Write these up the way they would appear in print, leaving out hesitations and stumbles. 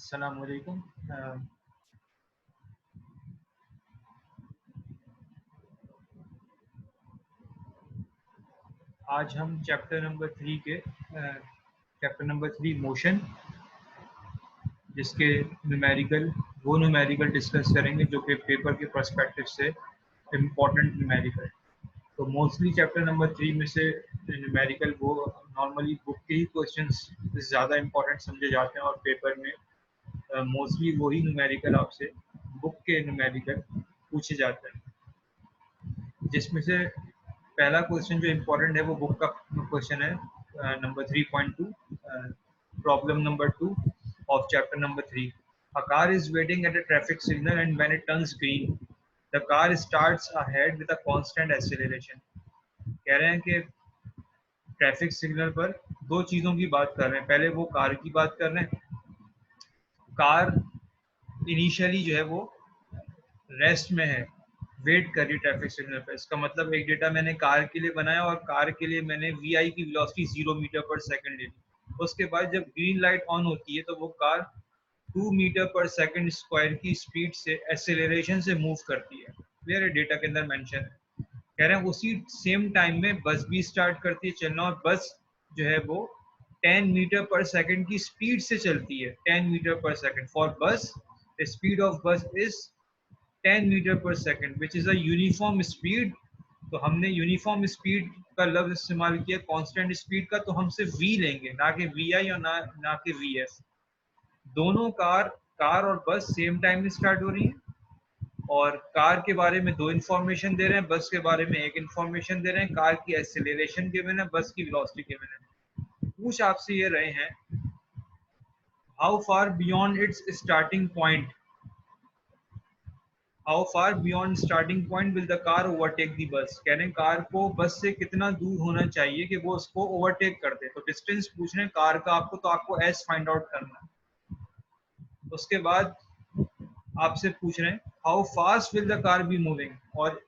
अस्सलाम वालेकुम। आज हम चैप्टर नंबर 3 मोशन, जिसके न्यूमेरिकल डिस्कस करेंगे जो कि पेपर के पर्सपेक्टिव से इम्पोर्टेंट न्यूमेरिकल। तो मोस्टली चैप्टर नंबर 3 में से न्यूमेरिकल वो नॉर्मली बुक के ही क्वेश्चंस ज़्यादा इम्पोर्टेंट समझे जाते हैं और पेपर में मोस्टली वही न्यूमेरिकल आपसे बुक के न्यूमेरिकल पूछे जाते हैं, जिसमें से पहला क्वेश्चन जो इम्पोर्टेंट है वो बुक का क्वेश्चन है number 3.2, problem number 2 of chapter number 3. A car is waiting at a traffic signal and when it turns green, the car starts ahead with a constant acceleration. कह रहे हैं कि traffic signal पर दो चीज़ों की बात कर रहे हैं। पहले वो कार की बात कर रहे हैं। कार इनिशियली जो है वो रेस्ट में है, वेट कर रही ट्रैफिक सिग्नल पर। इसका मतलब एक डेटा मैंने कार के लिए बनाया और कार के लिए मैंने VI की वेलोसिटी 0 मीटर पर सेकंड ले ली। उसके बाद जब ग्रीन लाइट ऑन होती है तो वो car 2 metre per second square की स्पीड से एक्सेलरेशन से मूव करती है। क्लियर है? डेटा के अंदर मेंशन है। कह रहे हैं उसी सेम टाइम में बस भी स्टार्ट करती है चलना और बस जो है वो 10 मीटर पर सेकंड की स्पीड से चलती है। 10 मीटर पर सेकंड फॉर बस, द स्पीड ऑफ बस is 10 metre per second which is a uniform speed. तो हमने यूनिफॉर्म स्पीड का लफ्ज इस्तेमाल किया कांस्टेंट स्पीड का, तो हम सिर्फ v लेंगे, ना कि vi और ना कि vf। दोनों कार और बस सेम टाइम में स्टार्ट हो रही है और कार के बारे में दो इन्फॉर्मेशन दे रहे हैं, बस के बारे में एक इन्फॉर्मेशन दे रहे हैं। कार की एक्सेलरेशन गिवन है, बस की वेलोसिटी गिवन है। पूछ आपसे ये रहे हैं how far beyond its starting point, how far beyond starting point will the car overtake the bus. कह रहे हैं कार को बस से कितना दूर होना चाहिए कि वो उसको ओवरटेक कर दे। तो डिस्टेंस पूछ रहे हैं कार का आपको, तो आपको एस फाइंड आउट करना है। उसके बाद आपसे पूछ रहे हैं how fast will the car be moving, और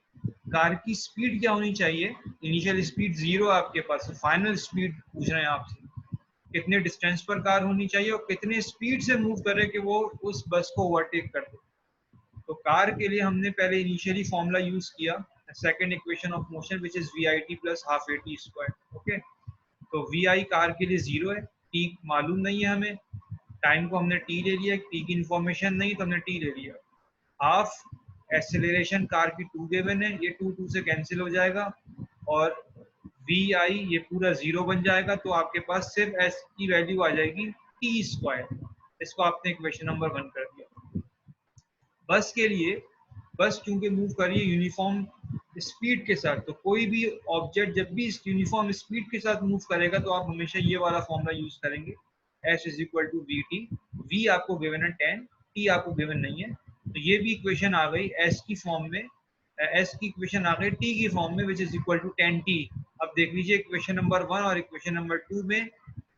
कार की स्पीड क्या होनी चाहिए। इनिशियल स्पीड 0 आपके पास, फाइनल स्पीड पूछ रहे हैं आपसे कितने डिस्टेंस पर कार होनी चाहिए और कितने स्पीड से मूव करे कि वो उस बस को ओवरटेक कर दे। तो कार के लिए हमने पहले इनिशियली फॉर्मूला यूज किया, second equation of motion which is VIT plus half AT square. Okay, तो VI कार के लिए 0 है, T मालूम नहीं है हमें, टाइम को हमने T ले लिया, T की इन्फॉर्मेशन नहीं तो हमने T ले लिया। हाफ एक्सेलरेशन कार की 2 गिवन है, ये 2 से कैंसिल हो जाएगा और VI ये पूरा 0 बन जाएगा। तो आपके पास सिर्फ S की वैल्यू आ जाएगी T स्क्वायर। इसको आपने इक्वेशन नंबर 1 कर दिया। बस के लिए, बस क्योंकि मूव कर रही है यूनिफॉर्म स्पीड के साथ, तो कोई भी ऑब्जेक्ट जब भी इस यूनिफॉर्म स्पीड के साथ मूव करेगा तो आप हमेशा ये वाला फॉर्मूला यूज करेंगे, S is equal to VT। V आपको गिवन है 10, T आपको गिवन नहीं है, तो ये भी इक्वेशन आ गई S की फॉर्म में, S की इक्वेशन आ गई T की फॉर्म में which is equal to 10T। अब देख लीजिए इक्वेशन नंबर 1 और इक्वेशन नंबर 2 में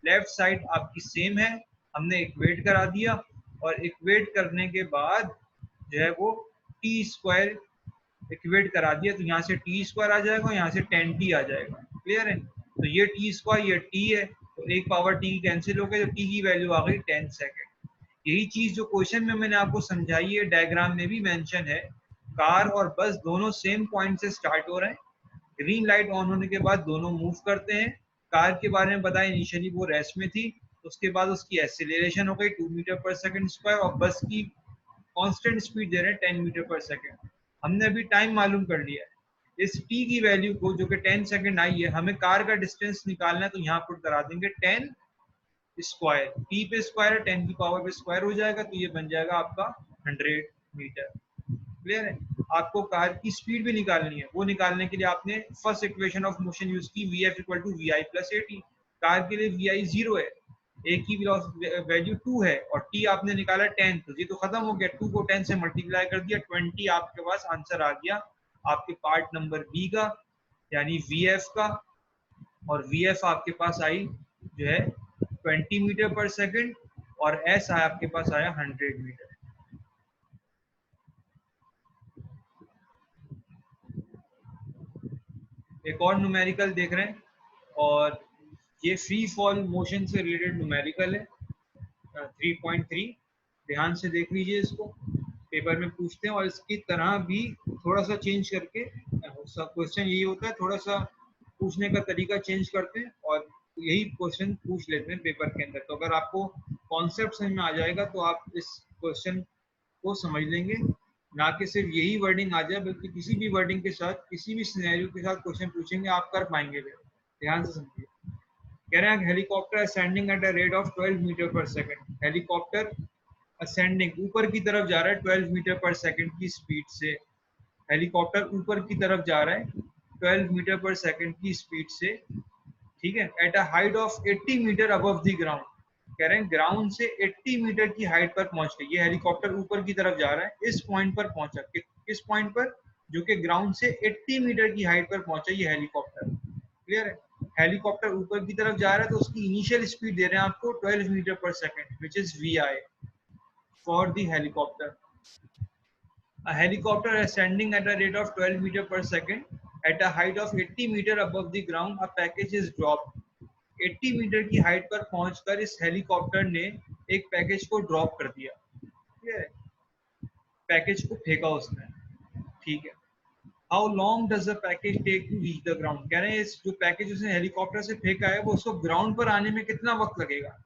लेफ्ट साइड आपकी सेम है, हमने इक्वेट करा दिया और इक्वेट करने के बाद जो है वो टी स्क्वायर इक्वेट करा दिया, तो यहाँ से टी स्क्वायर आ जाएगा, यहाँ से 10T आ जाएगा। क्लियर है? तो ये टी स्क्वायर, ये टी है, तो एक पावर टी कैंसिल हो गई, तो टी की वैल्यू आ गई 10 सेकेंड। यही चीज जो क्वेश्चन में मैंने आपको समझाई है, डायग्राम में भी मेंशन है। कार और बस दोनों सेम पॉइंट से स्टार्ट हो रहे हैं, ग्रीन लाइट ऑन होने के बाद दोनों मूव करते हैं। कार के बारे में बताया इनिशियली वो रेस्ट में थी, उसके बाद उसकी एक्सेलरेशन हो गई 2 मीटर पर सेकंड स्क्वायर और बस की कांस्टेंट स्पीड दे रहे हैं 10 मीटर पर सेकंड। हमने अभी टाइम मालूम कर लिया है। इस t की वैल्यू को जो कि 10 सेकंड आई है, हमें कार का डिस्टेंस निकालना है, तो यहाँ पुट करा देंगे 10 स्क्वायर, t पे स्क्वायर है 10 की पावर पे स्क्वायर हो जाएगा, तो ये बन जाएगा आपका 100 मीटर। क्लियर है? आपको कार की स्पीड भी निकालनी है, वो निकालने के लिए आपने first equation of motion use की, VF equal to VI plus AT। Car के लिए VI 0 है, ए की वैल्यू 2 है और टी आपने निकाला 10, तो ये तो खत्म हो गया। 2 को 10 से मल्टीप्लाई कर दिया, 20 आपके पास आंसर आ गया आपके पार्ट नंबर बी का, यानी VF का। और VF आपके पास आई जो है 20 मीटर पर सेकंड और S आया आपके पास आया 100 मीटर। एक और न्यूमेरिकल देख रहे हैं और ये फ्री फॉल मोशन से रिलेटेड न्यूमेरिकल है 3.3। ध्यान से देख लीजिए, इसको पेपर में पूछते हैं और इसकी तरह भी थोड़ा सा चेंज करके, सब क्वेश्चन यही होता है, थोड़ा सा पूछने का तरीका चेंज करते हैं और यही क्वेश्चन पूछ लेते हैं पेपर के अंदर। तो अगर आपको कॉन्सेप्ट समझ में आ जाएगा तो आप इस क्वेश्चन को समझ लेंगे, ना कि सिर्फ यही वर्डिंग आ जाए, बल्कि किसी भी वर्डिंग के साथ, किसी भी सिनेरियो के साथ क्वेश्चन पूछेंगे आप कर पाएंगे। ध्यान से समझिए। कह रहे हैं helicopter ascending at a rate of 12 meter per second. Helicopter ascending ऊपर की तरफ जा रहा है 12 मीटर पर सेकंड की स्पीड से। हेलीकॉप्टर ऊपर की तरफ जा रहा है 12 मीटर पर सेकंड की स्पीड से, ठीक है, at a height of 80 meter above the ground. कह रहे हैं ग्राउंड से 80 मीटर की हाइट पर पहुंच गई। ये हेलीकॉप्टर ऊपर की तरफ जा रहा है, इस पॉइंट पर पहुंचा, किस पॉइंट पर, जो कि ग्राउंड से 80 मीटर की हाइट पर पहुंचा ये हेलीकॉप्टर। क्लियर है? हेलीकॉप्टर ऊपर की तरफ जा रहा है तो उसकी इनिशियल स्पीड दे रहे हैं आपको 12 meter per second, which is VI for the helicopter. A helicopter ascending at a rate of 12 meter per second at a height of 80 meter above the ground, a package is dropped. 80 metre की height पर पहुंचकर इस helicopter ने एक package को drop कर दिया। ठीक है, पैकेज को फेंका उसने, ठीक है। How long does the package take to reach the ground. कह रहे हैं इस जो पैकेज उसने हेलीकॉप्टर से फेंका है वो उसको ग्राउंड पर आने में कितना वक्त लगेगा।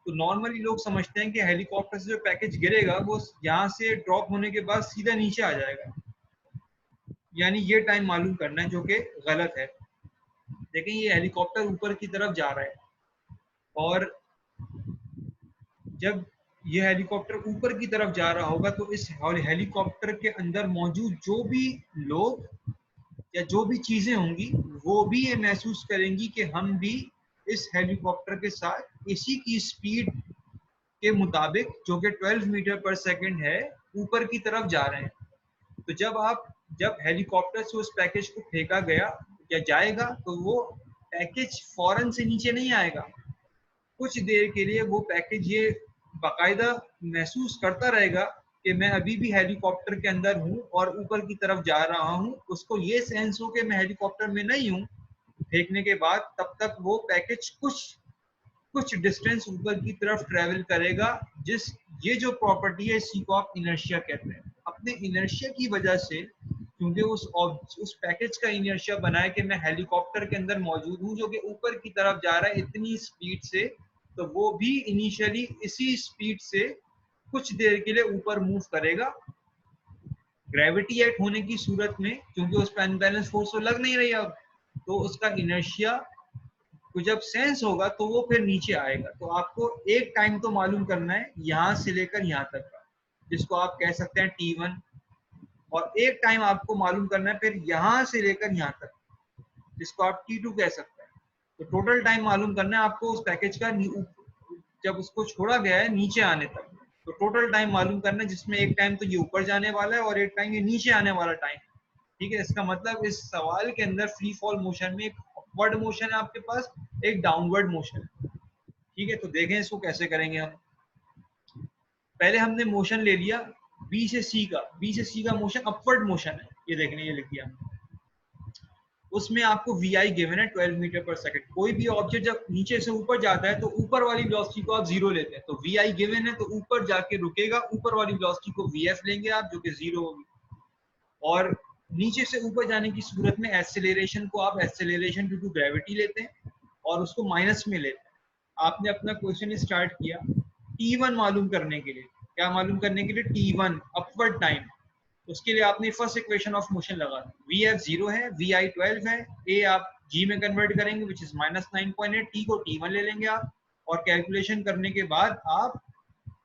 तो नॉर्मली लोग समझते हैं कि हेलीकॉप्टर से जो पैकेज गिरेगा वो यहाँ से ड्रॉप होने के बाद सीधा नीचे आ जाएगा, यानी ये टाइम मालूम करना है, जो कि गलत है। देखें ये हेलीकॉप्टर ऊपर की तरफ जा रहा है और जब ये हेलीकॉप्टर ऊपर की तरफ जा रहा होगा तो इस हेलीकॉप्टर के अंदर मौजूद जो भी लोग या जो भी चीजें होंगी वो भी ये महसूस करेंगी कि हम भी इस हेलीकॉप्टर के साथ इसी की स्पीड के मुताबिक, जो कि 12 मीटर पर सेकंड है, ऊपर की तरफ जा रहे हैं। तो जब हेलीकॉप्टर से उस पैकेज को फेंका गया या जाएगा तो वो पैकेज फौरन से नीचे नहीं आएगा। कुछ देर के लिए वो पैकेज ये बाकायदा महसूस करता रहेगा कि मैं अभी भी हेलीकॉप्टर के अंदर हूँ और ऊपर की तरफ जा रहा हूँ। उसको ये सेंस हो कि मैं हेलीकॉप्टर में नहीं हूँ फेंकने के बाद, तब तक वो पैकेज कुछ डिस्टेंस ऊपर की तरफ ट्रेवल करेगा। ये जो प्रॉपर्टी है इसी को आप इनर्शिया कहते हैं। अपने इनर्शिया की वजह से, क्योंकि उस पैकेज का इनर्शिया बना है कि मैं हेलीकॉप्टर के अंदर मौजूद हूँ जो कि ऊपर की तरफ जा रहा है इतनी स्पीड से, तो वो भी इनिशियली इसी स्पीड से कुछ देर के लिए ऊपर मूव करेगा। ग्रेविटी एट होने की सूरत में, क्योंकि उस पर अनबैलेंस फोर्स तो लग नहीं रही अब, तो उसका इनर्शिया तो जब सेंस होगा तो वो फिर नीचे आएगा। तो आपको एक टाइम तो मालूम करना है यहाँ से लेकर यहाँ तक का, जिसको आप कह सकते हैं T1, और एक टाइम आपको मालूम करना है फिर यहाँ से लेकर यहाँ तक, जिसको आप T2 कह सकते हैं। तो टोटल टाइम मालूम करना है आपको उस पैकेज का, जब उसको छोड़ा गया है नीचे आने तक, तो टोटल टाइम मालूम करना है, जिसमें एक टाइम तो ये ऊपर जाने वाला है और एक टाइम ये नीचे आने वाला टाइम। ठीक है, इसका मतलब इस सवाल के अंदर फ्री फॉल मोशन में एक अपवर्ड मोशन है आपके पास, एक डाउनवर्ड मोशन है। ठीक है, तो देखें इसको कैसे करेंगे हम। पहले हमने मोशन ले लिया बी से सी का मोशन अपवर्ड मोशन है, ये देखने, ये लिख दिया हमने। उसमें आपको VI गिवन है 12 मीटर पर सेकंड। कोई भी ऑब्जेक्ट जब नीचे से ऊपर जाता है तो ऊपर वाली वेलोसिटी को आप 0 लेते हैं, तो VI गिवन है तो ऊपर जाके रुकेगा, ऊपर वाली वेलोसिटी को VF लेंगे आप, जो कि 0 होगी। और नीचे से ऊपर जाने की सूरत में एक्सेलरेशन को आप एक्सेलरेशन ड्यू टू ग्रेविटी लेते हैं और उसको माइनस में लेते हैं। आपने अपना क्वेश्चन स्टार्ट किया T1 मालूम करने के लिए। क्या मालूम करने के लिए? T1 upward time. उसके लिए आपने फर्स्ट इक्वेशन ऑफ मोशन लगा दी। VF 0 है, VI 12 है, A आप G में कन्वर्ट करेंगे विच इज -9.8, T को T1 ले लेंगे आप, और कैलकुलेशन करने के बाद आप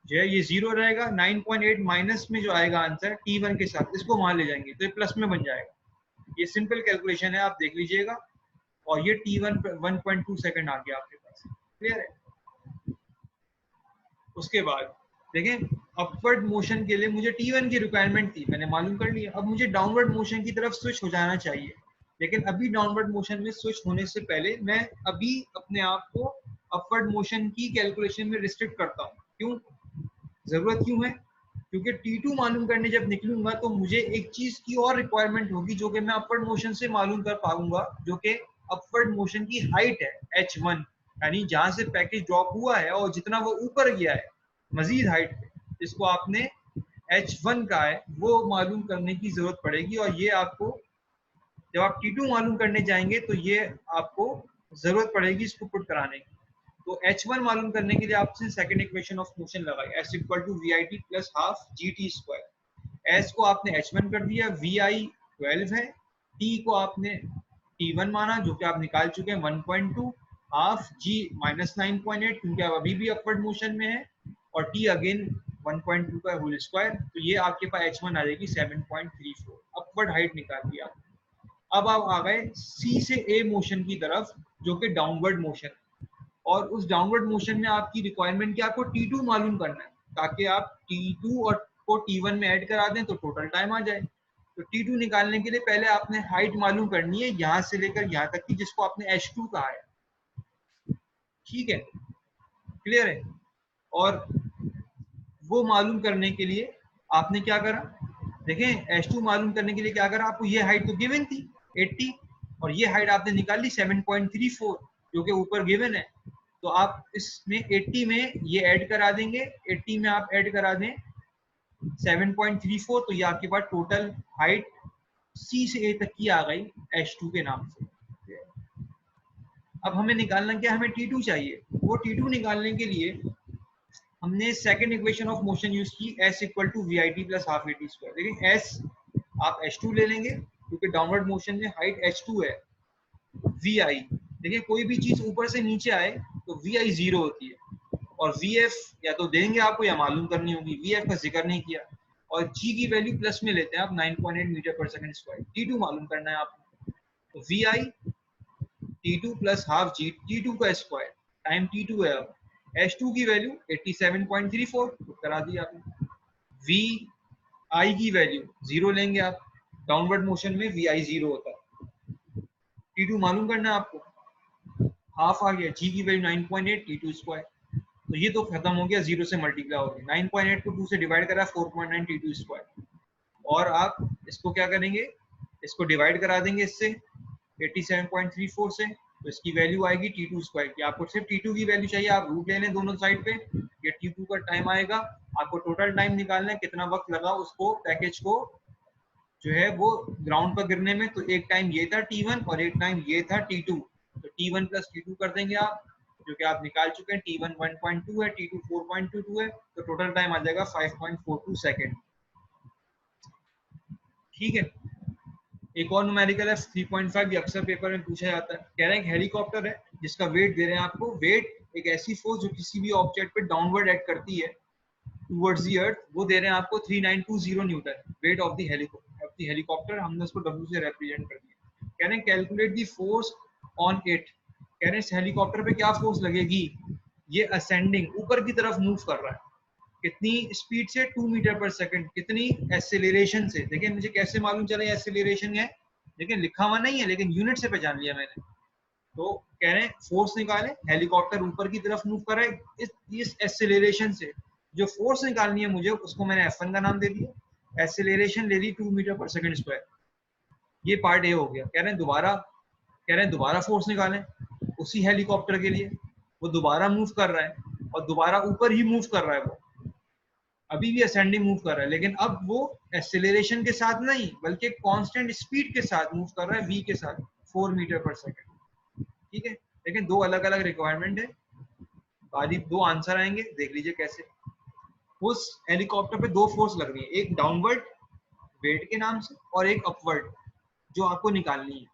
जो है ये 0 रहेगा, 9.8 माइनस में जो आएगा आंसर T1 के साथ, इसको वहां ले जाएंगे तो ये प्लस में बन जाएगा। ये सिंपल कैलकुलेशन है, आप देख लीजिएगा। और ये T1 1.2 सेकंड आ गया आपके पास। क्लियर है? उसके बाद देखें अपवर्ड मोशन के लिए मुझे T1 की रिक्वायरमेंट थी, मैंने मालूम कर लिया। अब मुझे डाउनवर्ड मोशन की तरफ स्विच हो जाना चाहिए, लेकिन अभी डाउनवर्ड मोशन में स्विच होने से पहले मैं अभी अपने आप को अपवर्ड मोशन की कैलकुलेशन में रिस्ट्रिक्ट करता हूँ। क्यों? जरूरत क्यों है? क्योंकि T2 मालूम करने जब निकलूंगा तो मुझे एक चीज की और रिक्वायरमेंट होगी जो कि मैं अपवर्ड मोशन से मालूम कर पाऊंगा, जो कि अपवर्ड मोशन की हाइट है H1, यानी जहां से पैकेज ड्रॉप हुआ है और जितना वो ऊपर गया है मजीद हाइट पे। जिसको आपने H1 का है वो मालूम करने की जरूरत पड़ेगी, और ये आपको जब आप T2 मालूम करने जाएंगे तो ये आपको जरूरत पड़ेगी इसको पुट कराने की। तो H1 मालूम करने के लिए आपसे सेकंड इक्वेशन ऑफ मोशन लगाई, S equal to V I T plus half G T square. S को आपने H1 कर दिया, वी आई 12 है, टी को आपने T1 माना जो कि आप निकाल चुके हैं 1.2, हाफ जी -9.8 क्योंकि आप अभी भी अपवर्ड मोशन में है, और टी अगेन 1.2 का होल स्क्वायर, तो ये आपके पास H1 आ जाएगी 7.34। अपवर्ड हाइट निकाल दिया। अब आप आ गए सी से ए मोशन की तरफ जो कि डाउनवर्ड मोशन, और उस डाउनवर्ड मोशन में आपकी रिक्वायरमेंट क्या, आपको T2 मालूम करना है ताकि आप T2 और को T1 में ऐड करा दें तो टोटल टाइम आ जाए। तो T2 निकालने के लिए पहले आपने हाइट मालूम करनी है यहाँ से लेकर यहाँ तक की, जिसको आपने H2 कहा है। ठीक है, क्लियर है? और वो मालूम करने के लिए आपने क्या करा, देखें H2 मालूम करने के लिए क्या करा, आपको ये हाइट तो गिवन थी 80, और ये हाइट आपने निकाल ली 7.34 जो कि ऊपर गिवन है। तो आप इसमें 80 में ये ऐड करा देंगे, 80 में आप ऐड करा दें 7.34, तो ये आपके पास टोटल हाइट C से A तक की आ गई H2 के नाम से। अब हमें निकालना क्या, हमें T2 चाहिए। वो T2 निकालने के लिए हमने second equation of motion use की, S equal to V I T plus half A T square. देखिए S आप H2 ले लेंगे क्योंकि डाउनवर्ड मोशन में हाइट H2 है, वी आई, देखिए कोई भी चीज ऊपर से नीचे आए तो वी आई 0 होती है, और वी एफ या तो देंगे आपको या मालूम करनी होगी, वी एफ का जिक्र नहीं किया, और जी की वैल्यू प्लस में लेते हैं आप 9.8 metre per second square. T2 मालूम करना है आपको, तो V I T2 plus half G T2 का स्क्वायर टाइम T2 है। अब H2 की वैल्यू 87.34 करा दी आपने, वी आई की वैल्यू 0 लेंगे आप, डाउनवर्ड मोशन में वी आई 0 होता है। T2 मालूम करना है आपको, हाफ आ गया, जी की वैल्यू 9.8 T2 स्क्वायर, तो ये तो खत्म हो गया, 0 से मल्टीप्लाई हो गया, 9.8 को 2 से डिवाइड करा 4.9 T2 स्क्वायर, और आप इसको क्या करेंगे, इसको डिवाइड करा देंगे इससे 87.34 से, तो इसकी वैल्यू आएगी T2 स्क्वायर की। आपको सिर्फ T2 की वैल्यू चाहिए, आप रूट ले लें दोनों साइड पे, ये T2 का टाइम आएगा। आपको टोटल टाइम निकालना है कितना वक्त लगा उसको पैकेज को जो है वो ग्राउंड पर गिरने में, तो एक टाइम ये था T1 और एक टाइम ये था T2, तो T1 प्लस T2 कर देंगे आप, जो कि आप निकाल चुके हैं, T1 1.2 है, T2 4.22 है, तो टोटल टाइम आ जाएगा 5.42 सेकेंड। ठीक है, एक और न्यूमेरिकल है 3.5, ये अक्सर पेपर में पूछा जाता है। कह रहे हैं हेलीकॉप्टर है जिसका वेट दे रहे हैं आपको, वेट एक ऐसी फोर्स जो किसी भी ऑब्जेक्ट पे डाउनवर्ड एक्ट करती है टुवर्ड्स द अर्थ, वो दे रहे हैं आपको 3920 Newton, weight of the helicopter, हमने उसको W से रिप्रेजेंट कर दिया। कह रहे हैं calculate the force on it, कह रहे हैं इस हेलीकॉप्टर पे क्या फोर्स लगेगी, ये असेंडिंग ऊपर की तरफ मूव कर रहा है, कितनी स्पीड से, 2 मीटर पर सेकंड, कितनी एक्सेलरेशन से। देखिए मुझे कैसे मालूम चला ये एक्सेलरेशन है, लेकिन लिखा हुआ नहीं है, लेकिन यूनिट से पहचान लिया मैंने। तो कह रहे हैं फोर्स निकालें, हेलीकॉप्टर ऊपर की तरफ मूव कर रहा है इस एक्सेलरेशन से, जो फोर्स निकालनी है मुझे उसको मैंने F1 का नाम दे दिया, एक्सेलरेशन ले ली 2 मीटर पर सेकंड स्क्वायर। ये पार्ट ए हो गया। कह रहे हैं दोबारा फोर्स निकालें उसी हेलीकॉप्टर के लिए, वो दोबारा मूव कर रहा है और दोबारा ऊपर ही मूव कर रहा है, वो अभी भी असेंडिंग मूव कर रहा है, लेकिन अब वो एक्सेलरेशन के साथ नहीं बल्कि कांस्टेंट स्पीड के साथ मूव कर रहा है, v के साथ 4 मीटर पर सेकंड। ठीक है, लेकिन दो अलग अलग रिक्वायरमेंट है, खाली दो आंसर आएंगे, देख लीजिए कैसे। उस हेलीकॉप्टर पे दो फोर्स लग रही है, एक डाउनवर्ड वेट के नाम से और एक अपवर्ड जो आपको निकालनी है।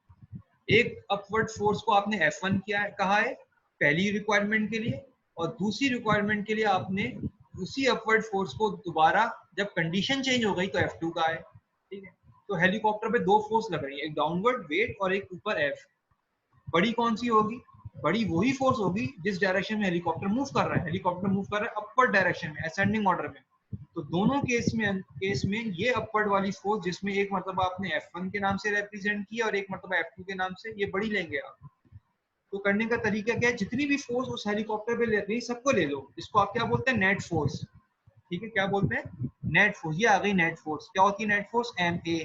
एक अपवर्ड फोर्स को आपने F1 किया है, कहा है पहली रिक्वायरमेंट के लिए, और दूसरी रिक्वायरमेंट के लिए आपने उसी अपवर्ड फोर्स को दोबारा जब कंडीशन चेंज हो गई तो F2 का है। ठीक है, तो हेलीकॉप्टर पे दो फोर्स लग रही है, एक डाउनवर्ड वेट और एक ऊपर F। बड़ी कौन सी होगी, बड़ी वही फोर्स होगी जिस डायरेक्शन में हेलीकॉप्टर मूव कर रहा है, हेलीकॉप्टर मूव कर रहा है अपवर्ड डायरेक्शन में, असेंडिंग ऑर्डर में। तो दोनों केस में ये अपवर्ड वाली फोर्स, जिसमें एक मतलब आपने F1 के नाम से रिप्रेजेंट किया और एक मतलब F2 के नाम से, ये बड़ी लेंगे आप। तो करने का तरीका क्या है, जितनी भी फोर्स उस हेलीकॉप्टर पे ले रही है सबको ले लो, इसको आप क्या बोलते हैं, नेट फोर्स। ठीक है, क्या बोलते हैं, नेट फोर्स। ये आ गई नेट फोर्स, क्या होती है net force, MA।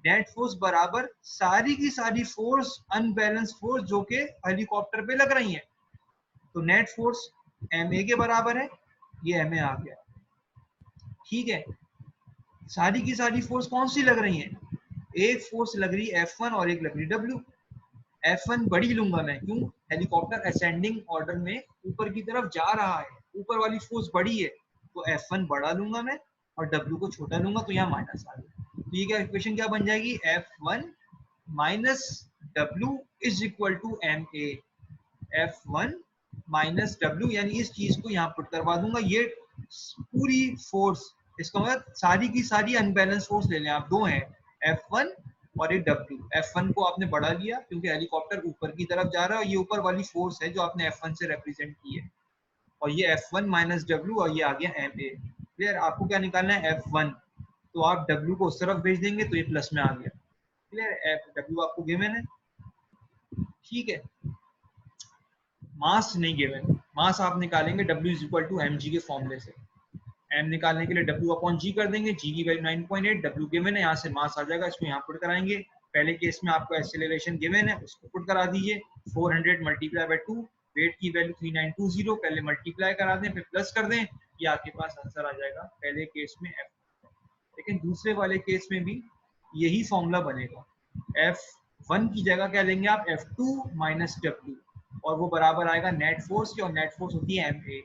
Net force बराबर सारी की सारी फोर्स, अनबैलेंस फोर्स जो के हेलीकॉप्टर पे लग रही हैं, तो नेट फोर्स MA के बराबर है, ये MA आ गया। ठीक है, सारी की सारी फोर्स कौन सी लग रही है, एक फोर्स लग रही है F1 और एक लग रही W। F1 बड़ी लूंगा मैं, क्यों, हेलीकॉप्टर असेंडिंग ऑर्डर में ऊपर की तरफ जा रहा है, ऊपर वाली फोर्स बड़ी है, तो F1 बड़ा लूंगा मैं और W को छोटा लूंगा, तो यहाँ माइनस आ गया। तो ये क्या इक्वेशन क्या बन जाएगी, F1 minus W is equal to MA। F1 minus W, यानी इस चीज को यहाँ पुट करवा दूंगा, ये पूरी फोर्स, इसका मतलब सारी की सारी अनबैलेंस फोर्स ले लें आप, दो हैं F1 और एक W। F1 को आपने बढ़ा लिया क्योंकि हेलीकॉप्टर ऊपर की तरफ जा रहा है, और ये ऊपर वाली फोर्स है जो आपने F1 से रिप्रेजेंट की है, और ये F1 माइनस W और ये आ गया MA। क्लियर, आपको क्या निकालना है F1, तो आप W को उस तरफ भेज देंगे तो ये प्लस में आ गया। क्लियर, W आपको गिवन है। ठीक है, मास नहीं गिवन, मास आप निकालेंगे W is equal to mg के फॉर्मूले से। m निकालने के लिए W अपॉन g कर देंगे, g की वैल्यू 9.8, W गिवन है, यहाँ से मास आ जाएगा, इसको यहाँ पुट कराएंगे। पहले केस में आपको एक्सेलरेशन गिवन है, उसको पुट करा दीजिए, 400 मल्टीप्लाई बाय 2, वेट की वैल्यू 3920, पहले मल्टीप्लाई करा दें फिर प्लस कर दें, ये आपके पास आंसर आ जाएगा पहले केस में F। लेकिन दूसरे वाले केस में भी यही फॉर्मूला बनेगा, F1 की जगह क्या लेंगे आप, F2 माइनस W, और वो बराबर आएगा नेट फोर्स की, और नेट फोर्स होती है MA।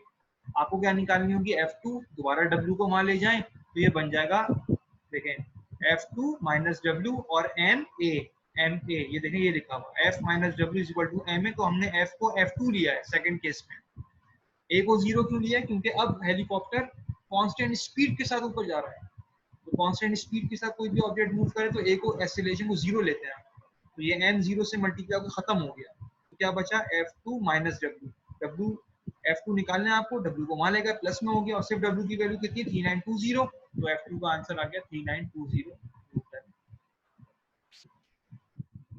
आपको क्या निकालनी होगी, F2, दोबारा W को वहां ले जाएं तो ये बन जाएगा, देखें, F2 माइनस W और MA, ये देखें ये लिखा हुआ F minus W is equal to MA, तो हमने F को F2 लिया है सेकंड केस में। A को 0 क्यों लिया है, क्योंकि अब हेलीकॉप्टर कांस्टेंट स्पीड के साथ ऊपर जा रहा है, तो कांस्टेंट स्पीड के साथ कोई भी ऑब्जेक्ट मूव करे तो A को एक्सेलरेशन को 0 लेते हैं, तो ये M 0 से मल्टीप्लाई होकर खत्म हो गया, तो क्या बचा F2 माइनस W। F2 निकालना है आपको, W को वहां लेकर प्लस में हो गया, और सिर्फ W की वैल्यू कितनी है 3920, तो F2 का आंसर आ गया 3920 न्यूटन।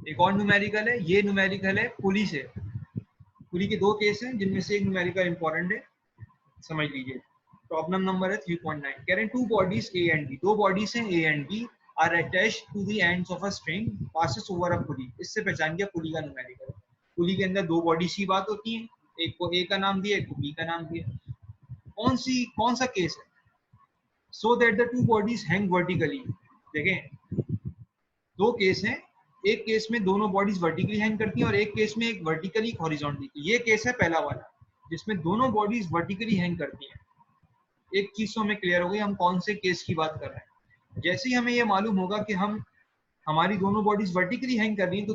एक और न्यूमेरिकल है, ये न्यूमेरिकल है पुली से। पुली के दो केस हैं जिनमें से एक न्यूमेरिकल इंपॉर्टेंट है, समझ लीजिए। प्रॉब्लम नंबर है 3.9, कह रहे हैं two bodies A and B, दो बॉडीज हैं A and B are attached to the ends of a string passes over a pulley. इससे पहचान गया पुली का न्यूमेरिकल। पुली के अंदर दो बॉडीज की बात होती है, एक को A का नाम दिया, एक को B का नाम दिया। कौन सा केस है, so that the two bodies hang vertically. देखें, दो केस हैं, एक केस में दोनों बॉडीज वर्टिकली हैंग करती हैं और एक केस में एक वर्टिकली एक हॉरिजॉन्टली। ये केस है पहला वाला जिसमें दोनों बॉडीज वर्टिकली हैंग करती हैं। एक चीज तो हमें क्लियर हो गई, हम कौन से केस की बात कर रहे हैं। जैसे ही हमें ये मालूम होगा कि हम हमारी दोनों बॉडीज वर्टिकली हैंग कर रही हैं, तो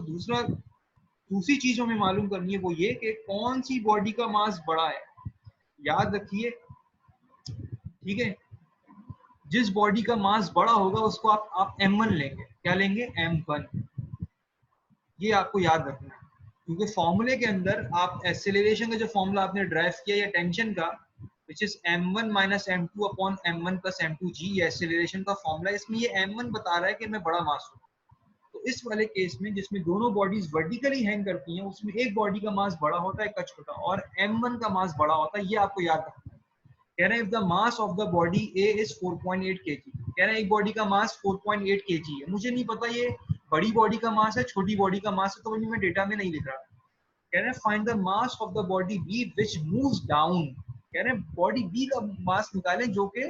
दूसरी चीज हमें मालूम करनी है, वो ये कि कौन सी बॉडी का मास बड़ा है। याद रखिए, ठीक है, जिस बॉडी का मास बड़ा होगा उसको आप M1 लेंगे। क्या लेंगे, M1। ये आपको याद रखना है, क्योंकि फॉर्मूले के अंदर आप एक्सेलरेशन का जो फॉर्मूला आपने ड्राइव किया या टेंशन का, which is m1 minus m2 upon m1 plus m2g, ये एक्सेलरेशन का फॉर्मूला है। इसमें ये m1 बता रहा है कि मैं बड़ा मास हूँ। तो इस वाले केस में जिसमें दोनों बॉडीज वर्टिकली हैंग करती हैं, उसमें एक बॉडी का मास बड़ा होता है, एक का छोटा, और m1 का मास बड़ा होता है, ये आपको याद रखना है। कह रहे हैं if the mass of the body A is 4.8 kg, कह रहे हैं एक बॉडी का मास 4.8 kg है। मुझे नहीं पता ये बड़ी बॉडी का मास है छोटी बॉडी का मास है, तो मैं डेटा में नहीं लिख रहा। कह रहे हैं find the mass of the body B which moves down। कह रहे हैं बॉडी B का मास निकालें जो कि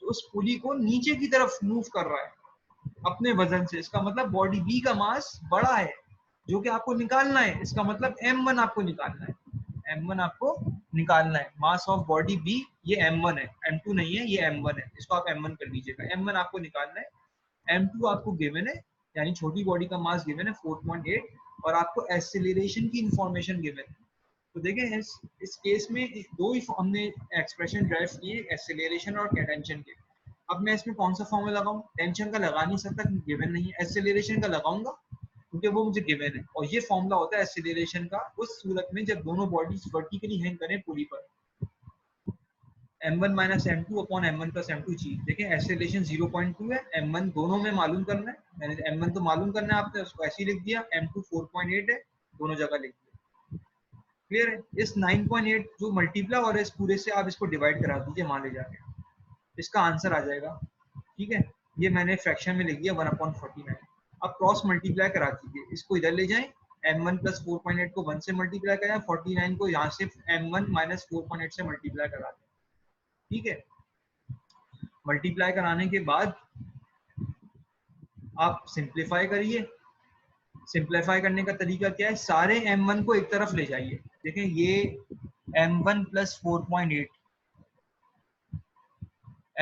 उस पुली को नीचे की तरफ मूव कर रहा है अपने वजन से। इसका मतलब बॉडी B का मास बड़ा है, जो कि आपको निकालना है। इसका मतलब M1 आपको निकालना है, M1 आपको निकालना है। मास ऑफ बॉडी B ये M1 है, M2 नहीं है, ये M1 है। इसको आप M1 कर लीजिएगा, M1 आपको निकालना है। M2 आपको गिवन है, यानी छोटी बॉडी का मास गिवन है 4.8, और आपको एक्सेलरेशन की इंफॉर्मेशन गिवन है। तो देखें इस केस में दो ही हमने एक्सप्रेशन ड्राइव किए, एक्सेलरेशन और टेंशन के। अब मैं इसमें कौन सा फॉर्मूला लगाऊं, टेंशन का लगा नहीं सकता क्योंकि गिवन नहीं है, एक्सेलरेशन का लगाऊंगा क्योंकि वो मुझे गिवन है। और ये फॉर्मूला होता है एक्सेलरेशन का उस सूरत में जब दोनों बॉडीज वर्टिकली हैंग करें पुली पर, m1 minus m2 upon m1 plus m2g। देखें एक्सेलरेशन 0.2 है, m1 दोनों में मालूम करना है, मैंने m1 तो मालूम करना है, आपने उसको ऐसे ही लिख दिया, m2 4.8 है, दोनों जगह लिख दिया। क्लियर है, इस 9.8 जो मल्टीप्लाई और इस पूरे से आप इसको डिवाइड करा दीजिए वहां ले जाके, इसका आंसर आ जाएगा। ठीक है, ये मैंने फ्रैक्शन में लिख दिया 1/49। अब क्रॉस मल्टीप्लाई करा दीजिए, इसको इधर ले जाएं, m1 प्लस 4.8 को 1 से मल्टीप्लाई करें, 49 को यहाँ से m1 माइनस 4.8 से मल्टीप्लाई करा दें। ठीक है, मल्टीप्लाई कराने के बाद आप सिंप्लीफाई करिए। सिंप्लीफाई करने का तरीका क्या है, सारे m1 को एक तरफ ले जाइए। देखें ये m1 प्लस 4.8,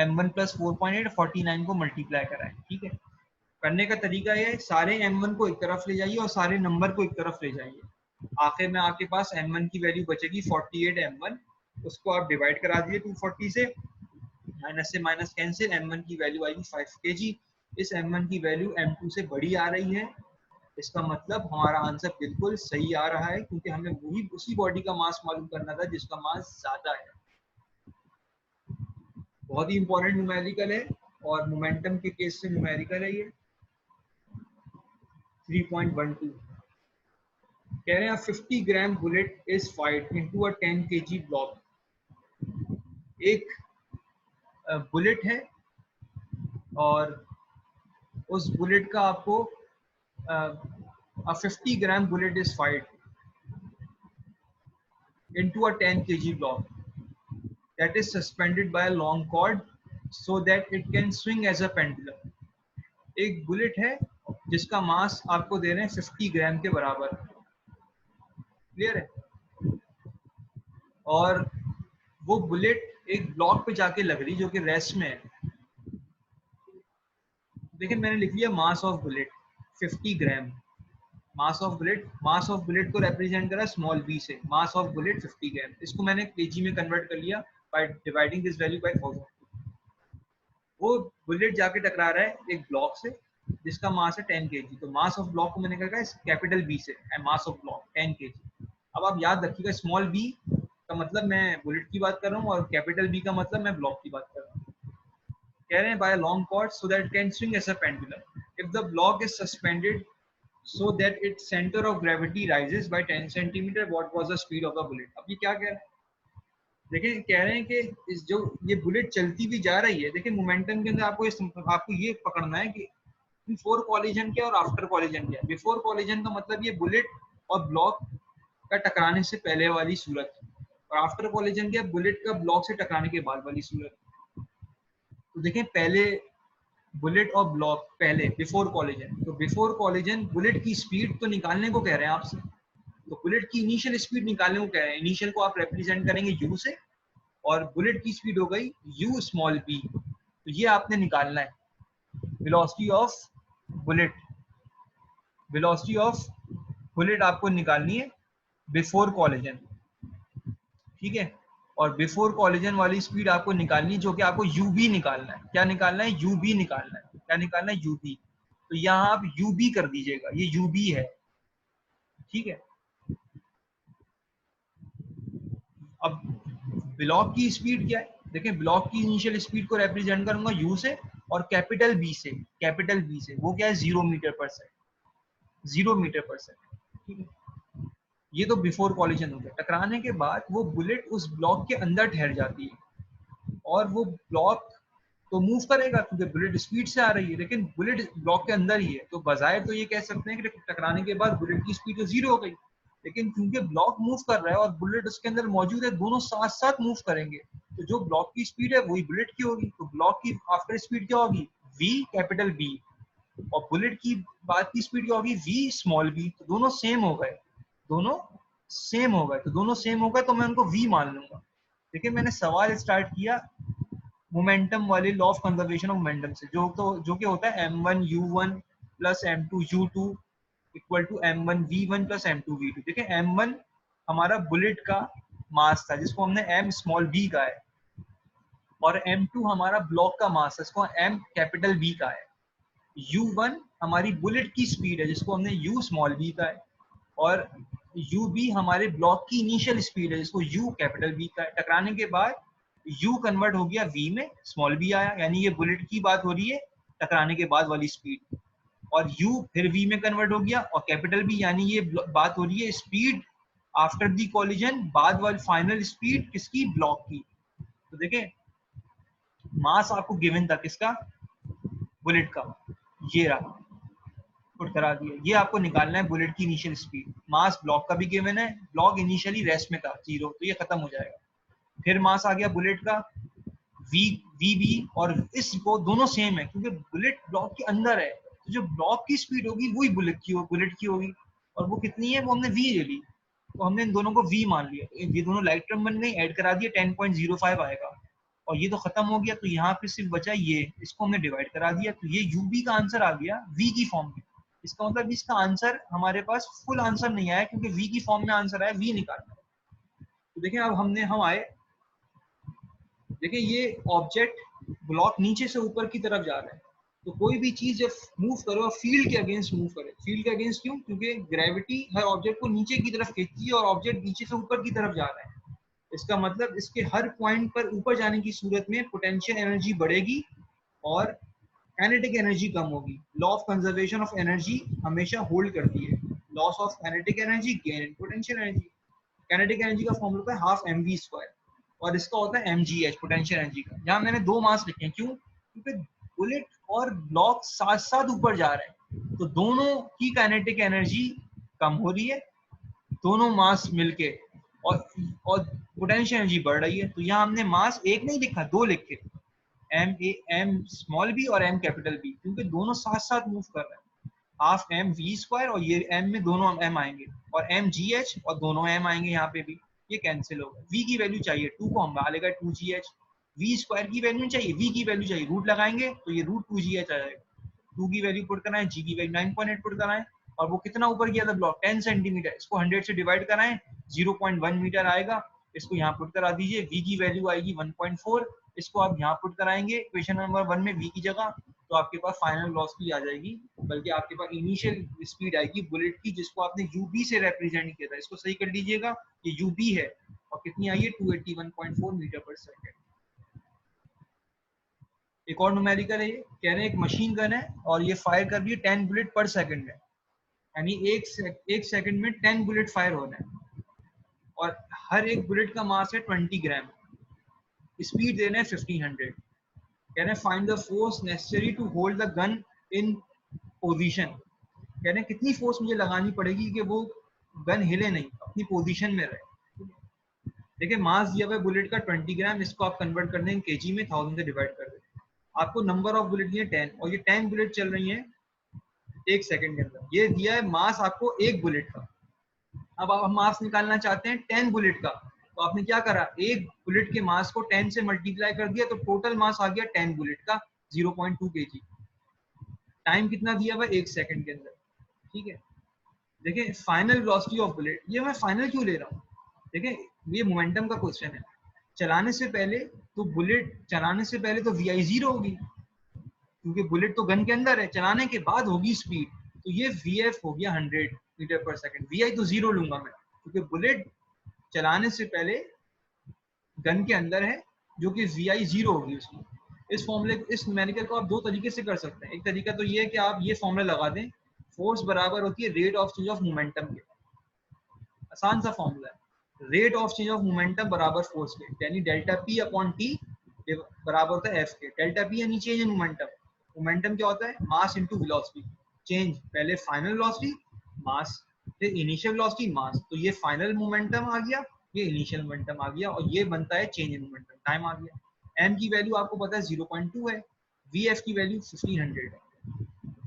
m1 प्लस 4.8 49 को मल्टीप्लाई कराएं। ठीक है, करने का तरीका ये है, सारे m1 को एक तरफ ले जाइए और सारे नंबर को एक तरफ ले जाइए। आखिर में आपके पास m1 की वैल्यू बचेगी 48 m1, उसको आप डिवाइड करा दिए 240 से, माइनस से माइनस कैंसिल, m1 की वैल्यू आएगी 5 kg। इस m1 की वैल्यू m2 से बड़ी आ रही है, इसका मतलब हमारा आंसर बिल्कुल सही आ रहा है, क्योंकि हमें वही उसी बॉडी का मास मालूम करना था जिसका मास ज्यादा है। बहुत ही इंपॉर्टेंट न्यूमेरिकल है और मोमेंटम के केस से न्यूमेरिकल है ये। 3.12 कह रहे हैं 50 gram bullet is fired into a 10 kg block. एक बुलेट है और उस बुलेट का आपको 50 gram bullet is fired into a 10 kg block that is suspended by a long cord so that it can swing as a pendulum। एक bullet है जिसका मास आपको दे रहे हैं 50 ग्राम के बराबर, क्लियर है, और वो बुलेट एक ब्लॉक पे जाके लग रही जो कि रेस्ट में है। देखिए मैंने लिख लिया mass of bullet 50 gram, mass of bullet को रिप्रेजेंट करा स्मॉल b से, मास ऑफ बुलेट 50 ग्राम, इसको मैंने केजी में कन्वर्ट कर लिया by dividing this value by 1000। वो बुलेट जाके टकरा रहा है एक ब्लॉक से जिसका मास है 10 kg, तो मास ऑफ ब्लॉक को मैंने क्या कहा कैपिटल B से, मास ऑफ ब्लॉक 10 kg। अब आप याद रखिएगा स्मॉल b का मतलब मैं बुलेट की बात कर रहा हूँ और कैपिटल B का मतलब मैं ब्लॉक की बात कर रहा हूँ। कह रहे हैं by long cord so that can swing as a pendulum if the block is suspended so that its center of gravity rises by 10 centimeter, what was the speed of the bullet। अब ये क्या कह रहे हैं, देखिए कह रहे हैं कि इस जो ये बुलेट चलती भी जा रही है, देखिए मोमेंटम के अंदर आपको ये पकड़ना है कि बिफोर कॉलिजन क्या और आफ्टर कॉलिजन क्या। बिफोर कॉलिजन का मतलब ये बुलेट और ब्लॉक का टकराने से पहले वाली सूरत, और आफ्टर कॉलिजन क्या, बुलेट का ब्लॉक से टकराने के बाद वाली सूरत। तो देखें पहले बुलेट और ब्लॉक पहले बिफोर कॉलिजन, तो बिफोर कॉलिजन बुलेट की स्पीड तो निकालने को कह रहे हैं आपसे, तो बुलेट की इनिशियल स्पीड निकालने को कह रहे हैं। इनिशियल को आप रिप्रेजेंट करेंगे u से और बुलेट की स्पीड हो गई u स्मॉल b, तो ये आपने निकालना है velocity of bullet. Velocity of bullet आपको निकालनी है बिफोर कॉलिजन, ठीक है, और बिफोर कॉलिजन वाली स्पीड आपको निकालनी है जो कि आपको ub निकालना है। क्या निकालना है, ub निकालना है। क्या निकालना है, ub। तो यहाँ आप ub कर दीजिएगा, ये ub है, ठीक है। अब ब्लॉक की स्पीड क्या है, देखिए ब्लॉक की इनिशियल स्पीड को रिप्रेजेंट करूंगा u से और कैपिटल B से, कैपिटल B से वो क्या है 0 metre per second, 0 metre per second, ठीक है। ये तो बिफोर कॉलिजन हो गया। टकराने के बाद वो बुलेट उस ब्लॉक के अंदर ठहर जाती है और वो ब्लॉक तो मूव करेगा क्योंकि बुलेट स्पीड से आ रही है, लेकिन बुलेट ब्लॉक के अंदर ही है, तो बजाय तो ये कह सकते हैं कि टकराने के बाद बुलेट की स्पीड तो 0 हो गई, लेकिन क्योंकि ब्लॉक मूव कर रहा है और बुलेट उसके अंदर मौजूद है, दोनों साथ साथ मूव करेंगे, तो जो ब्लॉक की स्पीड है वही बुलेट की होगी। तो ब्लॉक की आफ्टर स्पीड क्या होगी, v कैपिटल B, और बुलेट की बाद की स्पीड क्या होगी, v स्मॉल b। तो दोनों सेम हो गए, दोनों सेम हो गए, तो दोनों सेम हो गए तो मैं उनको v मान लूंगा। देखिए मैंने सवाल स्टार्ट किया मोमेंटम वाले law of conservation of momentum से, जो कि होता है m1 u1 plus m2 u2 equal to m1 v1 plus m2 v2। देखिए m1 हमारा बुलेट का मास था जिसको हमने m स्मॉल b का है, और m2 हमारा ब्लॉक का मास है जिसको m कैपिटल B का है। u1 हमारी बुलेट की स्पीड है जिसको हमने u स्मॉल b का है, और ub हमारे ब्लॉक की इनिशियल स्पीड है जिसको u कैपिटल B का है। टकराने के बाद u कन्वर्ट हो गया v में, स्मॉल b आया, यानी ये बुलेट की बात हो रही है टकराने के बाद वाली स्पीड, और u फिर v में कन्वर्ट हो गया और कैपिटल B, यानी ये बात हो रही है स्पीड आफ्टर दी कॉलिजन, बाद वाली फाइनल स्पीड किसकी, ब्लॉक की। तो देखें मास आपको गिवन था किसका, बुलेट का, ये रहा पुट करा दिया। ये आपको निकालना है बुलेट की इनिशियल स्पीड। मास ब्लॉक का भी गिवन है, ब्लॉक इनिशियली रेस्ट में था 0, तो ये खत्म हो जाएगा। फिर मास आ गया बुलेट का वीबी और इसको दोनों सेम है क्योंकि बुलेट ब्लॉक के अंदर है, तो जो ब्लॉक की स्पीड होगी वही बुलेट की होगी, और वो कितनी है, वो हमने वी ले ली, तो हमने इन दोनों को वी मान लिया, तो ये दोनों लाइक टर्म बन गई, ऐड करा दिए 10.05 आएगा, और ये तो खत्म हो गया, तो यहाँ पे सिर्फ बचा ये, इसको हमने डिवाइड करा दिया, तो ये यूबी का आंसर आ गया वी की फॉर्म में। इसका मतलब इसका आंसर हमारे पास फुल आंसर नहीं आया क्योंकि वी की फॉर्म में आंसर आया, वी निकालना। तो देखें अब हम आए, देखिए ये ऑब्जेक्ट ब्लॉक नीचे से ऊपर की तरफ जा रहा है, तो कोई भी चीज जब मूव करे और फील्ड के अगेंस्ट मूव करे, फील्ड के अगेंस्ट क्यों, क्योंकि ग्रेविटी हर ऑब्जेक्ट को नीचे की तरफ खींचती है और ऑब्जेक्ट नीचे से ऊपर की तरफ जा रहा है, इसका मतलब इसके हर पॉइंट पर ऊपर जाने की सूरत में पोटेंशियल एनर्जी बढ़ेगी और काइनेटिक एनर्जी कम होगी। Law of conservation of energy हमेशा होल्ड करती है, loss of kinetic energy gain in potential energy. Kinetic energy का फॉर्मूला होता है हाफ एम वी स्क्वायर, और इसका होता है mgh पोटेंशियल एनर्जी का। यहाँ मैंने दो मास लिखे हैं, क्यों, क्योंकि बुलेट और ब्लॉक साथ साथ ऊपर जा रहे हैं, तो दोनों की काइनेटिक एनर्जी कम हो रही है, दोनों मास मिलके, और पोटेंशियल एनर्जी बढ़ रही है। तो यहाँ हमने मास एक नहीं लिखा, दो लिखे, एम स्मॉल बी और एम कैपिटल बी, क्योंकि दोनों साथ साथ मूव कर रहे हैं। हाफ एम वी स्क्वायर, और ये एम में दोनों एम आएंगे, और एम जी एच और दोनों एम आएंगे यहाँ पे भी, ये कैंसिल होगा। v की वैल्यू चाहिए 2 को हम डालेगा 2gh, v स्क्वायर की वैल्यू चाहिए, v की वैल्यू चाहिए, रूट लगाएंगे तो ये रूट 2gh आ जाएगा। 2 की वैल्यू पुट कराएं, g की वैल्यू 9.8 पुट कराएं, और वो कितना ऊपर गया था ब्लॉक 10 सेंटीमीटर, इसको 100 से डिवाइड कराएं 0.1 मीटर आएगा, इसको यहाँ पुट करा दीजिए, v की वैल्यू आएगी 1.4, इसको आप यहाँ पुट कराएंगे क्वेश्चन नंबर 1 में v की जगह, तो आपके पास फाइनल वेलोसिटी आ जाएगी, बल्कि आपके पास इनिशियल स्पीड आएगी बुलेट की, जिसको आपने ub से रिप्रेजेंट किया था, इसको सही कर लीजिएगा, ये ub है, और कितनी आई है 281.4 मीटर पर सेकेंड। एक और न्यूमेरिकल है, ये कह रहे हैं एक मशीन गन है और ये फायर कर रही है 10 बुलेट पर सेकंड में, यानी एक सेकंड में 10 बुलेट फायर हो रहे हैं, और हर एक बुलेट का मास है 20 ग्राम, स्पीड दे रहे हैं 1500, कह रहे हैं find the force necessary to hold the gun in position, कह रहे हैं कितनी फोर्स मुझे लगानी पड़ेगी कि वो गन हिले नहीं, अपनी पोजीशन में रहे। देखिए मास दिया हुआ है बुलेट का 20 ग्राम, इसको आप कन्वर्ट कर देंगे केजी में, 1000 से डिवाइड कर देंगे, आपको नंबर ऑफ बुलेट दिए 10, और ये 10 बुलेट चल रही हैं एक सेकंड के अंदर, ये दिया है मास आपको एक बुलेट का। अब आप मास निकालना चाहते हैं 10 बुलेट का, तो आपने क्या करा, एक बुलेट के मास को 10 से मल्टीप्लाई कर दिया, तो टोटल मास आ गया 10 बुलेट का 0.2 kg। टाइम कितना दिया हुआ, एक सेकंड के अंदर, ठीक है। देखिए फाइनल वेलोसिटी ऑफ बुलेट, ये मैं फाइनल क्यों ले रहा हूँ, देखिए ये मोमेंटम का क्वेश्चन है, चलाने से पहले तो बुलेट चलाने से पहले तो वी जीरो होगी, क्योंकि बुलेट तो गन के अंदर है, चलाने के बाद होगी स्पीड, तो ये वी हो गया 100 मीटर पर सेकंड, वी तो जीरो लूंगा मैं, क्योंकि बुलेट चलाने से पहले गन के अंदर है, जो कि वी जीरो होगी उसकी। इस फॉर्मूले, इस न्यूमेरिकल को आप दो तरीके से कर सकते हैं, एक तरीका तो ये है कि आप ये फॉर्मूला लगा दें, फोर्स बराबर होती है rate of change of momentum के, आसान सा फॉर्मूला है, rate of change of momentum बराबर फोर्स के, यानी डेल्टा पी अपॉन टी बराबर होता है एफ के। डेल्टा पी यानी चेंज इन मोमेंटम, मोमेंटम क्या होता है, मास इनटू वेलोसिटी, चेंज पहले फाइनल वेलोसिटी मास, फिर इनिशियल वेलोसिटी मास, तो ये फाइनल मोमेंटम आ गया, ये इनिशियल मोमेंटम आ गया, और ये बनता है चेंज इन मोमेंटम, टाइम आ गया। m की वैल्यू आपको पता है 0.2 है, vf की वैल्यू 1500 है,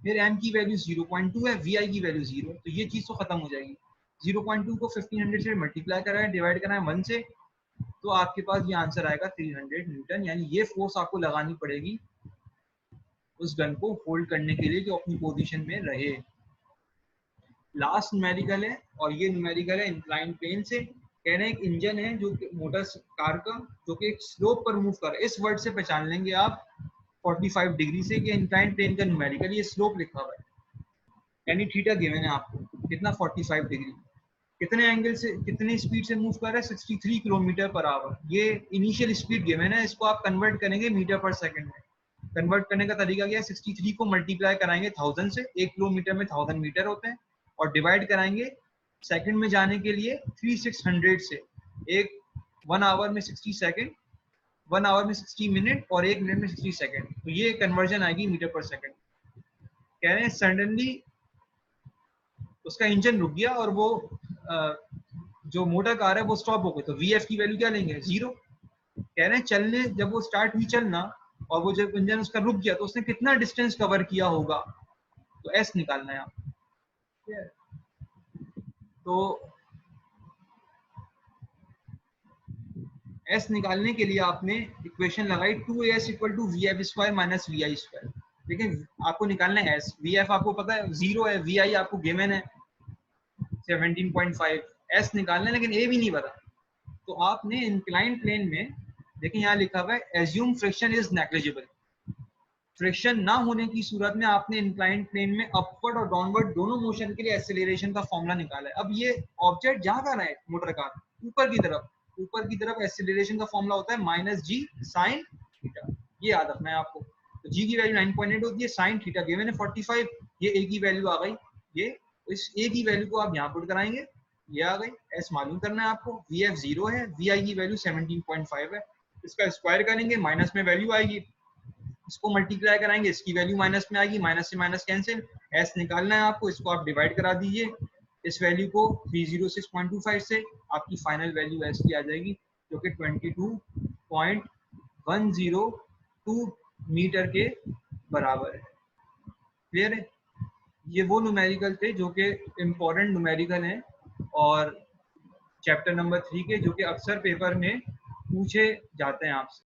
फिर m की वैल्यू 0.2 है, vi की वैल्यू 0, तो ये चीज तो खत्म हो जाएगी। 0.2 को 1500 से मल्टीप्लाई कराएं, डिवाइड कराएं 1 से, तो आपके पास ये आंसर आएगा 300 न्यूटन, यानी ये फोर्स आपको लगानी पड़ेगी उस गन को होल्ड करने के लिए जो अपनी पोजीशन में रहे। लास्ट न्यूमेरिकल है, और ये न्यूमेरिकल है इंक्लाइन प्लेन से, कह रहे हैं एक इंजन है जो मोटर कार का, जो कि एक स्लोप पर मूव कर रहा है, इस वर्ड से पहचान लेंगे आप 45 डिग्री से कि इंक्लाइन प्लेन का न्यूमेरिकल, ये स्लोप लिखा हुआ है, यानी थीटा गिवन है आपको कितना 45 डिग्री, कितने एंगल से कितने स्पीड से मूव कर रहा है 63 किलोमीटर पर आवर, ये इनिशियल स्पीड गिवन है, इसको आप कन्वर्ट करेंगे मीटर पर सेकंड में। कन्वर्ट करने का तरीका क्या है, 63 को मल्टीप्लाई कराएंगे 1000 से, 1 किलोमीटर में 1000 मीटर होते हैं, और डिवाइड कराएंगे सेकंड में जाने के लिए 3600 से, एक 1 आवर में 60 सेकंड, 1 आवर में 60 मिनट, और 1 मिनट में 60 सेकंड, तो ये कन्वर्जन आएगी मीटर पर सेकंड। कह रहे हैं सडनली उसका इंजन रुक गया और वो जो मोटर कार है वो स्टॉप हो गई, तो वीएफ की वैल्यू क्या लेंगे, 0, कह रहे हैं चलने, जब वो स्टार्ट हुई चलना और वो जब इंजन उसका रुक गया तो उसने कितना डिस्टेंस कवर किया होगा, तो एस निकालना है आपको। तो एस निकालने के लिए आपने इक्वेशन लगाई 2as equal to V F square minus V I square. लेकिन आपको निकालना है एस, वी एफ आपको पता है 0 है, वी आई आपको गिवन है 17.5, एस निकालना है लेकिन ए भी नहीं पता। तो आपने इंक्लाइन प्लेन में देखिए यहाँ लिखा हुआ है assume friction is negligible. Friction ना होने की सूरत में आपने इंक्लाइंड प्लेन में अपवर्ड और डाउनवर्ड दोनों मोशन के लिए एक्सेलरेशन का फॉर्मूला निकाला है। अब ये ऑब्जेक्ट जहां का रहा है मोटर कार ऊपर की तरफ एक्सेलरेशन का फॉर्मूला होता है माइनस जी साइन थीटा, ये याद रखना है आपको। तो जी की वैल्यू 9.8 होती है, साइन थीटा गिवन है 45, ये ए की वैल्यू आ गई, ये इस ए की वैल्यू को आप यहाँ पुट कराएंगे, ये आ गई। एस मालूम करना है आपको, वी एफ 0 है, वी आई की वैल्यू 17.5 है, इसका स्क्वायर करेंगे माइनस में वैल्यू आएगी, इसको मल्टीप्लाई कराएंगे, इसकी वैल्यू माइनस में आएगी, माइनस से माइनस कैंसिल, एस निकालना है आपको, इसको आप डिवाइड करा दीजिए इस वैल्यू को 306.25 से, आपकी फाइनल वैल्यू एस की आ जाएगी जो कि 22.102 मीटर के बराबर है। क्लियर है? ये वो न्यूमेरिकल थे जो कि इम्पोर्टेंट न्यूमेरिकल हैं और चैप्टर नंबर 3 के, जो कि अक्सर पेपर में पूछे जाते हैं आपसे।